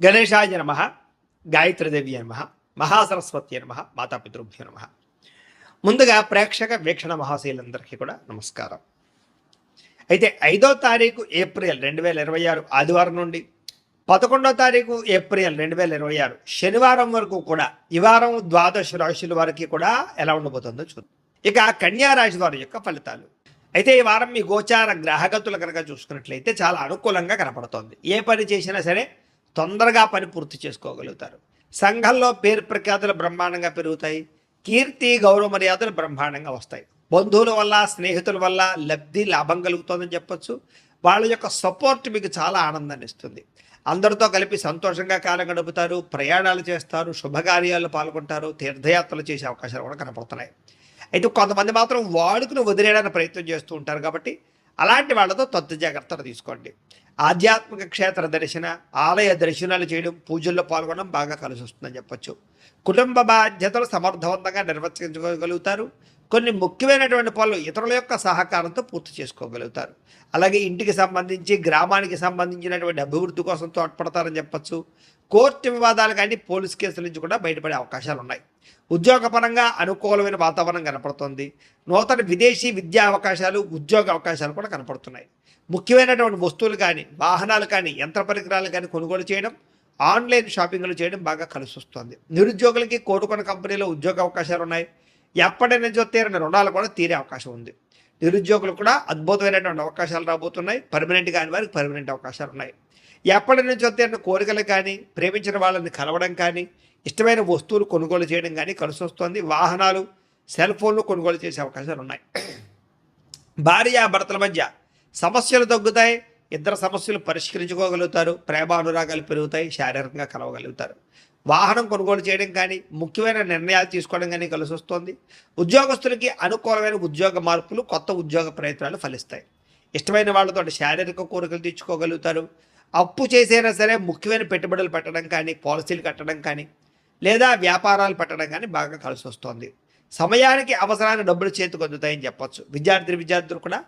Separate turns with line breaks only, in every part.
గణేశాయ నమ, గాయత్రీదేవి నమ, మహాసరస్వతి నమ, మాతాపితృభ్యో నమ. ముందుగా ప్రేక్షక వీక్షణ మహాశీలందరికీ కూడా నమస్కారం. అయితే 5వ తారీఖు ఏప్రిల్ 2026 ఆదివారం నుండి 11వ తారీఖు ఏప్రిల్ 2026 శనివారం వరకు కూడా ఈ వారం ద్వాదశ రాశుల వారికి కూడా ఎలా ఉండబోతుందో చూద్దాం. ఇక కన్యా రాశి వారి యొక్క ఫలితాలు. అయితే ఈ వారం మీ గోచార గ్రహగతులు కనుక చూసుకున్నట్లయితే చాలా అనుకూలంగా కనపడుతోంది. ఏ పని చేసినా సరే తొందరగా పని పూర్తి చేసుకోగలుగుతారు. సంఘంలో పేరు ప్రఖ్యాతులు బ్రహ్మాండంగా పెరుగుతాయి. కీర్తి గౌరవ మర్యాదలు బ్రహ్మాండంగా వస్తాయి. బంధువుల వల్ల స్నేహితుల వల్ల లబ్ధి లాభం కలుగుతుందని చెప్పొచ్చు. వాళ్ళ యొక్క సపోర్ట్ మీకు చాలా ఆనందాన్ని ఇస్తుంది. అందరితో కలిపి సంతోషంగా కాలం గడుపుతారు. ప్రయాణాలు చేస్తారు, శుభకార్యాల్లో పాల్గొంటారు, తీర్థయాత్రలు చేసే అవకాశాలు కూడా కనపడుతున్నాయి. అయితే కొంతమంది మాత్రం వాడుకుని వదిలేయడానికి ప్రయత్నం చేస్తూ ఉంటారు. కాబట్టి అలాంటి వాళ్ళతో తొత్తు జాగ్రత్తలు తీసుకోండి. ఆధ్యాత్మిక క్షేత్ర దర్శన, ఆలయ దర్శనాలు చేయడం, పూజల్లో పాల్గొనడం బాగా కలిసి వస్తుందని చెప్పొచ్చు. కుటుంబ బాధ్యతలు సమర్థవంతంగా నిర్వర్తించుకోగలుగుతారు. కొన్ని ముఖ్యమైనటువంటి పనులు ఇతరుల యొక్క సహకారంతో పూర్తి చేసుకోగలుగుతారు. అలాగే ఇంటికి సంబంధించి గ్రామానికి సంబంధించినటువంటి అభివృద్ధి కోసం తోడ్పడతారని చెప్పచ్చు. కోర్టు వివాదాలు కానీ పోలీస్ కేసుల నుంచి కూడా బయటపడే అవకాశాలు ఉన్నాయి. ఉద్యోగపరంగా అనుకూలమైన వాతావరణం కనపడుతుంది. నూతన విదేశీ విద్యా అవకాశాలు, ఉద్యోగ అవకాశాలు కూడా కనపడుతున్నాయి. ముఖ్యమైనటువంటి వస్తువులు కానీ, వాహనాలు కానీ, యంత్ర పరికరాలు కానీ కొనుగోలు చేయడం, ఆన్లైన్ షాపింగ్లు చేయడం బాగా కలిసి వస్తుంది. నిరుద్యోగులకి కోరుకున్న కంపెనీలో ఉద్యోగ అవకాశాలు ఉన్నాయి. ఎప్పటి నుంచో తీరిన రుణాలు కూడా తీరే అవకాశం ఉంది. నిరుద్యోగులు కూడా అద్భుతమైనటువంటి అవకాశాలు రాబోతున్నాయి. పర్మనెంట్ కాని వారికి పర్మనెంట్ అవకాశాలు ఉన్నాయి. ఎప్పటి నుంచో తీరిన కోరికలు కానీ, ప్రేమించిన వాళ్ళని కలవడం కానీ, ఇష్టమైన వస్తువులు కొనుగోలు చేయడం కానీ కలిసి వస్తుంది. వాహనాలు, సెల్ ఫోన్లు కొనుగోలు చేసే అవకాశాలు ఉన్నాయి. భార్యాభర్తల మధ్య సమస్యలు తగ్గుతాయి. ఇద్దరు సమస్యలు పరిష్కరించుకోగలుగుతారు. ప్రేమానురాగాలు పెరుగుతాయి. శారీరకంగా కలవగలుగుతారు. వాహనం కొనుగోలు చేయడం కానీ, ముఖ్యమైన నిర్ణయాలు తీసుకోవడం కానీ కలిసి వస్తుంది. ఉద్యోగస్తులకి అనుకూలమైన ఉద్యోగ మార్పులు, కొత్త ఉద్యోగ ప్రయత్నాలు ఫలిస్తాయి. ఇష్టమైన వాళ్ళతో శారీరక కోరికలు తీర్చుకోగలుగుతారు. అప్పు చేసైనా సరే ముఖ్యమైన పెట్టుబడులు పెట్టడం కానీ, పాలసీలు కట్టడం కానీ, లేదా వ్యాపారాలు పెట్టడం కానీ బాగా కలిసి వస్తుంది. సమయానికి అవసరాన్ని డబ్బులు చేతికి అందుతాయని చెప్పొచ్చు. విద్యార్థులు కూడా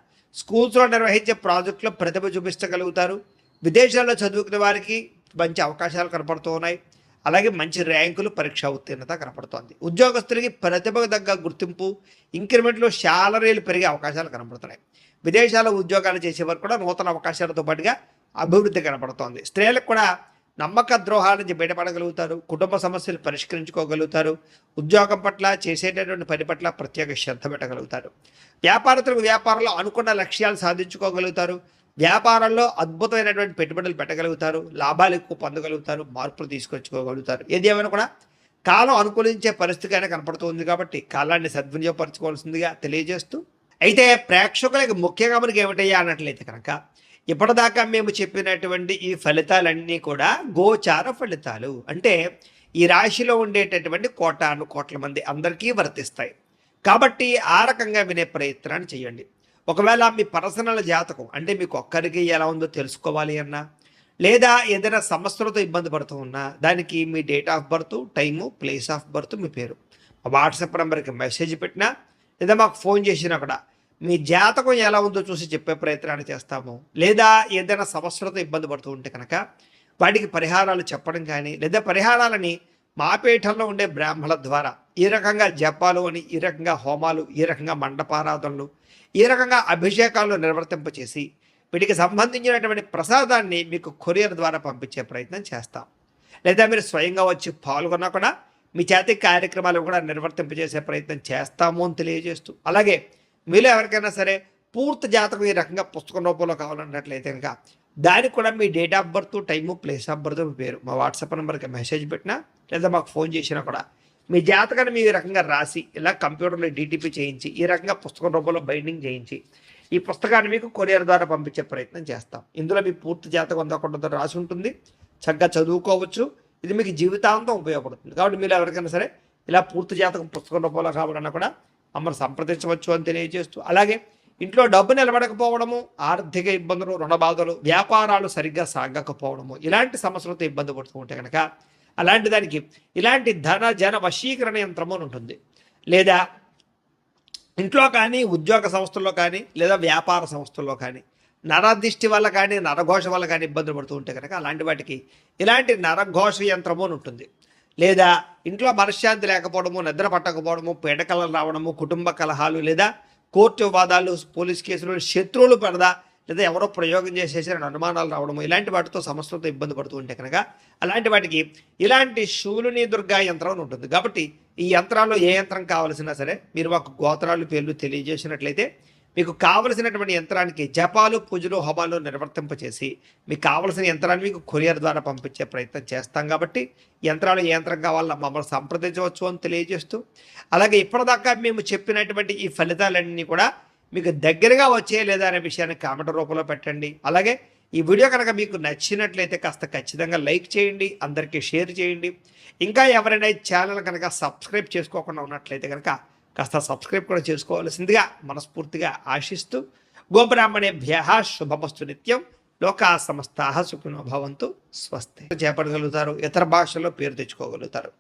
స్కూల్స్లో నిర్వహించే ప్రాజెక్టులో ప్రతిభ చూపించగలుగుతారు. విదేశాల్లో చదువుకునే వారికి మంచి అవకాశాలు కనపడుతూ ఉన్నాయి. అలాగే మంచి ర్యాంకులు, పరీక్షా ఉత్తీర్ణత కనపడుతోంది. ఉద్యోగస్తులకి ప్రతిభకు తగ్గ గుర్తింపు, ఇంక్రిమెంట్లు, శాలరీలు పెరిగే అవకాశాలు కనపడుతున్నాయి. విదేశాల్లో ఉద్యోగాలు చేసేవారు కూడా నూతన అవకాశాలతో పాటుగా అభివృద్ధి కనపడుతోంది. స్త్రీలకు కూడా నమ్మక ద్రోహాల నుంచి బయటపడగలుగుతారు. కుటుంబ సమస్యలు పరిష్కరించుకోగలుగుతారు. ఉద్యోగం పట్ల, చేసేటటువంటి పని పట్ల ప్రత్యేక శ్రద్ధ పెట్టగలుగుతారు. వ్యాపారస్తులకు వ్యాపారంలో అనుకున్న లక్ష్యాలు సాధించుకోగలుగుతారు. వ్యాపారంలో అద్భుతమైనటువంటి పెట్టుబడులు పెట్టగలుగుతారు. లాభాలు ఎక్కువ పొందగలుగుతారు. మార్పులు తీసుకొచ్చుకోగలుగుతారు. ఏది ఏమైనా కూడా కాలం అనుకూలించే పరిస్థితి అయినా కనపడుతుంది. కాబట్టి కాలాన్ని సద్వినియోగపరచుకోవాల్సిందిగా తెలియజేస్తూ, అయితే ప్రేక్షకులకి ముఖ్యంగా మనకి ఏమిటయ్యా అన్నట్లయితే కనుక, ఇప్పటిదాకా మేము చెప్పినటువంటి ఈ ఫలితాలన్నీ కూడా గోచార ఫలితాలు. అంటే ఈ రాశిలో ఉండేటటువంటి కోటాను కోట్ల మంది అందరికీ వర్తిస్తాయి. కాబట్టి ఆ రకంగా వినే ప్రయత్నాన్ని చేయండి. ఒకవేళ మీ పర్సనల్ జాతకం అంటే మీకు ఒక్కరికి ఎలా ఉందో తెలుసుకోవాలి అన్నా, లేదా ఏదైనా సమస్యలతో ఇబ్బంది పడుతూ ఉన్నా, దానికి మీ date of birth, time, place of birth, మీ పేరు వాట్సాప్ నెంబర్కి మెసేజ్ పెట్టినా, లేదా మాకు ఫోన్ చేసినా కూడా మీ జాతకం ఎలా ఉందో చూసి చెప్పే ప్రయత్నాన్ని చేస్తాము. లేదా ఏదైనా సమస్యలతో ఇబ్బంది పడుతూ ఉంటే కనుక వాటికి పరిహారాలు చెప్పడం కానీ, లేదా పరిహారాలని మా పీఠంలో ఉండే బ్రాహ్మణుల ద్వారా ఈ రకంగా జపాలు అని, ఈ రకంగా హోమాలు, ఈ రకంగా మండపారాధనలు, ఈ రకంగా అభిషేకాలు నిర్వర్తింపచేసి వీటికి సంబంధించినటువంటి ప్రసాదాన్ని మీకు కొరియర్ ద్వారా పంపించే ప్రయత్నం చేస్తాం. లేదా మీరు స్వయంగా వచ్చి పాల్గొన్నా కూడా మీ చేతి కార్యక్రమాలు కూడా నిర్వర్తింపజేసే ప్రయత్నం చేస్తాము అని తెలియజేస్తూ, అలాగే మీలో ఎవరికైనా సరే పూర్తి జాతకం ఈ రకంగా పుస్తకం రూపంలో కావాలన్నట్లయితే కనుక దానికి కూడా మీ date of birth, time, place of birth, మీ పేరు మా వాట్సాప్ నెంబర్కి మెసేజ్ పెట్టినా, లేదా మాకు ఫోన్ చేసినా కూడా మీ జాతకాన్ని మీ రకంగా రాసి ఇలా కంప్యూటర్లో డీటీపీ చేయించి, ఈ రకంగా పుస్తకం రూపంలో బైండింగ్ చేయించి ఈ పుస్తకాన్ని మీకు కొరియర్ ద్వారా పంపించే ప్రయత్నం చేస్తాం. ఇందులో మీ పూర్తి జాతకం అందకుండా రాసి ఉంటుంది. చక్కగా చదువుకోవచ్చు. ఇది మీకు జీవితాంతం ఉపయోగపడుతుంది. కాబట్టి మీరు ఎవరికైనా సరే ఇలా పూర్తి జాతకం పుస్తకం రూపంలో కావాలన్నా కూడా మమ్మల్ని సంప్రదించవచ్చు అని తెలియజేస్తూ, అలాగే ఇంట్లో డబ్బు నిలబడకపోవడము, ఆర్థిక ఇబ్బందులు, రుణ బాధలు, వ్యాపారాలు సరిగ్గా సాగకపోవడము, ఇలాంటి సమస్యలతో ఇబ్బంది పడుతూ ఉంటే కనుక అలాంటి దానికి ఇలాంటి ధన జన వశీకరణ యంత్రము అని ఉంటుంది. లేదా ఇంట్లో కానీ, ఉద్యోగ సంస్థల్లో కానీ, లేదా వ్యాపార సంస్థల్లో కానీ నరదిష్టి వల్ల కానీ నరఘోష వల్ల కానీ ఇబ్బందులు పడుతూ ఉంటే కనుక అలాంటి వాటికి ఇలాంటి నరఘోష యంత్రము అని ఉంటుంది. లేదా ఇంట్లో మనశ్శాంతి లేకపోవడము, నిద్ర పట్టకపోవడము, పీడకలలు రావడము, కుటుంబ కలహాలు, లేదా కోర్టు వివాదాలు, పోలీస్ కేసులు, శత్రువులు పెడదా, లేదా ఎవరో ప్రయోగం చేసేసారని అనుమానాలు రావడము, ఇలాంటి వాటితో సమస్యలతో ఇబ్బంది పడుతూ ఉంటే కనుక అలాంటి వాటికి ఇలాంటి శూలిని దుర్గా యంత్రం అని ఉంటుంది. కాబట్టి ఈ యంత్రాల్లో ఏ యంత్రం కావాల్సినా సరే మీరు మాకు గోత్రాలు పేర్లు తెలియజేసినట్లయితే మీకు కావలసినటువంటి యంత్రానికి జపాలు, పూజలు, హోమాలు నిర్వర్తింపచేసి మీకు కావలసిన యంత్రాన్ని మీకు కొరియర్ ద్వారా పంపించే ప్రయత్నం చేస్తాం. కాబట్టి యంత్రాలు ఏ యంత్రం కావాలన్నా మమ్మల్ని సంప్రదించవచ్చు అని తెలియజేస్తూ, అలాగే ఇప్పటిదాకా మేము చెప్పినటువంటి ఈ ఫలితాలన్నీ కూడా మీకు దగ్గరగా వచ్చే లేదా అనే విషయాన్ని కామెంట్ రూపంలో పెట్టండి. అలాగే ఈ వీడియో కనుక మీకు నచ్చినట్లయితే కాస్త ఖచ్చితంగా లైక్ చేయండి, అందరికీ షేర్ చేయండి. ఇంకా ఎవరైనా ఈ ఛానల్ కనుక సబ్స్క్రైబ్ చేసుకోకుండా ఉన్నట్లయితే కనుక కాస్త సబ్స్క్రైబ్ కూడా చేసుకోవాల్సిందిగా మనస్ఫూర్తిగా ఆశిస్తూ, గోబ్రాహ్మణేభ్యః శుభమస్తు నిత్యం, లోకా సమస్తాః సుఖినో భవంతు, స్వస్తి. చేపట్టగలుగుతారు, ఇతర భాషల్లో పేరు తెచ్చుకోగలుగుతారు.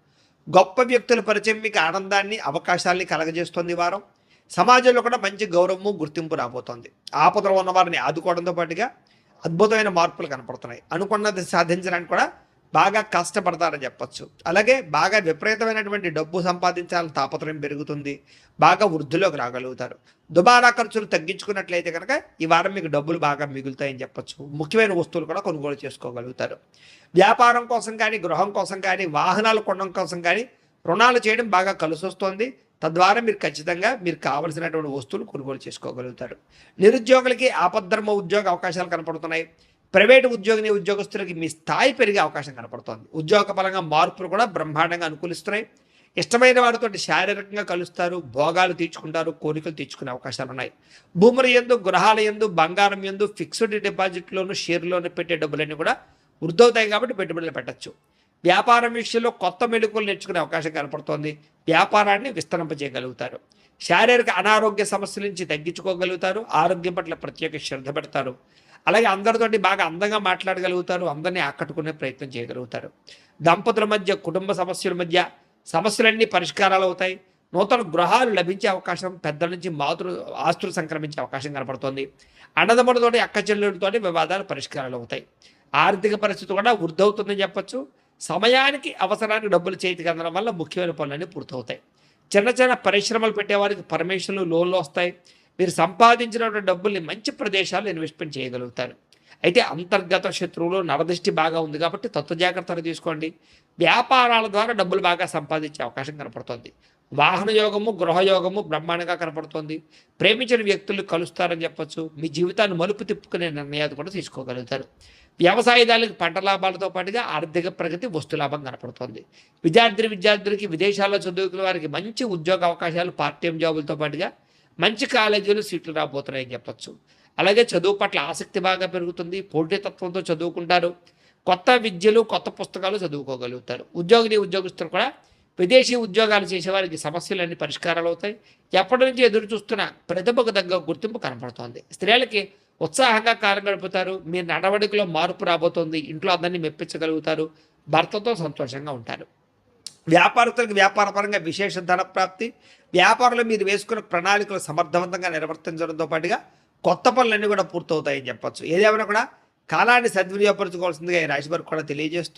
గొప్ప వ్యక్తుల పరిచయం మీకు ఆనందాన్ని, అవకాశాలని కలగజేస్తుంది. ఈ వారం సమాజంలో కూడా మంచి గౌరవము, గుర్తింపు రాబోతోంది. ఆపదలో ఉన్న వారిని ఆదుకోవడంతో పాటుగా అద్భుతమైన మార్పులు కనపడుతున్నాయి. అనుకున్నది సాధించడానికి కూడా బాగా కష్టపడతారని చెప్పచ్చు. అలాగే బాగా విపరీతమైనటువంటి డబ్బు సంపాదించాలని తాపత్రయం పెరుగుతుంది. బాగా వృద్ధిలోకి రాగలుగుతారు. దుబారా ఖర్చులు తగ్గించుకున్నట్లయితే కనుక ఈ వారం మీకు డబ్బులు బాగా మిగులుతాయని చెప్పచ్చు. ముఖ్యమైన వస్తువులు కూడా కొనుగోలు చేసుకోగలుగుతారు. వ్యాపారం కోసం కానీ, గృహం కోసం కానీ, వాహనాలు కొనడం కోసం కానీ రుణాలు చేయడం బాగా కలిసి వస్తుంది. తద్వారా మీరు ఖచ్చితంగా మీరు కావలసినటువంటి వస్తువులు కొనుగోలు చేసుకోగలుగుతారు. నిరుద్యోగులకి ఆపద్ధర్మ ఉద్యోగ అవకాశాలు కనపడుతున్నాయి. ప్రైవేటు ఉద్యోగస్తులకి మీ స్థాయి పెరిగే అవకాశం కనపడుతోంది. ఉద్యోగ పరంగా మార్పులు కూడా బ్రహ్మాండంగా అనుకూలిస్తున్నాయి. ఇష్టమైన వారితో శారీరకంగా కలుస్తారు, భోగాలు తీర్చుకుంటారు, కోరికలు తీర్చుకునే అవకాశాలు ఉన్నాయి. భూముల యందు, గృహాల యందు, బంగారం యందు, ఫిక్స్డ్ డిపాజిట్లోను, షేర్లోను పెట్టే డబ్బులన్నీ కూడా వృద్ధవుతాయి. కాబట్టి పెట్టుబడులు పెట్టచ్చు. వ్యాపారం విషయంలో కొత్త మెళుకువలు నేర్చుకునే అవకాశం కనపడుతోంది. వ్యాపారాన్ని విస్తరింపజేయగలుగుతారు. శారీరక అనారోగ్య సమస్యల నుంచి తగ్గించుకోగలుగుతారు. ఆరోగ్యం పట్ల ప్రత్యేక శ్రద్ధ పెడతారు. అలాగే అందరితోటి బాగా అందంగా మాట్లాడగలుగుతారు. అందరినీ ఆకట్టుకునే ప్రయత్నం చేయగలుగుతారు. దంపతుల మధ్య, కుటుంబ సమస్యల మధ్య సమస్యలన్నీ పరిష్కారాలు అవుతాయి. నూతన గృహాలు లభించే అవకాశం, పెద్దల నుంచి ఆస్తులు సంక్రమించే అవకాశం కనపడుతోంది. అన్నదమ్ములతోటి, అక్క చెల్లెలతోటి వివాదాలు పరిష్కారాలు అవుతాయి. ఆర్థిక పరిస్థితి కూడా వృద్ధవుతుందని చెప్పచ్చు. సమయానికి అవసరానికి డబ్బులు చేతికి అందడం వల్ల ముఖ్యమైన పనులన్నీ పూర్తవుతాయి. చిన్న చిన్న పరిశ్రమలు పెట్టేవారికి పర్మిషన్లు, లోన్లు వస్తాయి. మీరు సంపాదించినటువంటి డబ్బుల్ని మంచి ప్రదేశాల్లో ఇన్వెస్ట్మెంట్ చేయగలుగుతారు. అయితే అంతర్గత శత్రువులు, నరదృష్టి బాగా ఉంది కాబట్టి తత్వ జాగ్రత్తలు తీసుకోండి. వ్యాపారాల ద్వారా డబ్బులు బాగా సంపాదించే అవకాశం కనపడుతుంది. వాహన యోగము, గృహయోగము బ్రహ్మాండంగా కనపడుతుంది. ప్రేమించిన వ్యక్తులు కలుస్తారని చెప్పచ్చు. మీ జీవితాన్ని మలుపు తిప్పుకునే నిర్ణయాలు కూడా తీసుకోగలుగుతారు. వ్యవసాయదారులకు పంట లాభాలతో పాటుగా ఆర్థిక ప్రగతి, వస్తులాభం కనపడుతుంది. విద్యార్థులకి విదేశాల్లో చదువుకునే వారికి మంచి ఉద్యోగ అవకాశాలు, పార్ట్ టైం జాబులతో పాటుగా మంచి కాలేజీలు సీట్లు రాబోతున్నాయని చెప్పచ్చు. అలాగే చదువు పట్ల ఆసక్తి బాగా పెరుగుతుంది. పోటీతత్వంతో చదువుకుంటారు. కొత్త విద్యలు, కొత్త పుస్తకాలు చదువుకోగలుగుతారు. ఉద్యోగస్తులు కూడా విదేశీ ఉద్యోగాలు చేసేవారికి సమస్యలన్నీ పరిష్కారాలు అవుతాయి. ఎప్పటి నుంచి ఎదురు చూస్తున్న ప్రతిభకు తగ్గ గుర్తింపు కనపడుతోంది. స్త్రీలకి ఉత్సాహంగా కాలం గడుపుతారు. మీ నడవడికలో మార్పు రాబోతోంది. ఇంట్లో అందరినీ మెప్పించగలుగుతారు. భర్తతో సంతోషంగా ఉంటారు. వ్యాపారస్తులకు వ్యాపారపరంగా విశేష ధన ప్రాప్తి. వ్యాపారంలో మీరు వేసుకున్న ప్రణాళికలు సమర్థవంతంగా నిర్వర్తించడంతో పాటుగా కొత్త పనులన్నీ కూడా పూర్తవుతాయని చెప్పచ్చు. ఏదేమైనా కూడా కాలాన్ని సద్వినియోగపరచుకోవాల్సిందిగా ఈ రాశి వారికి కూడా తెలియజేస్తూ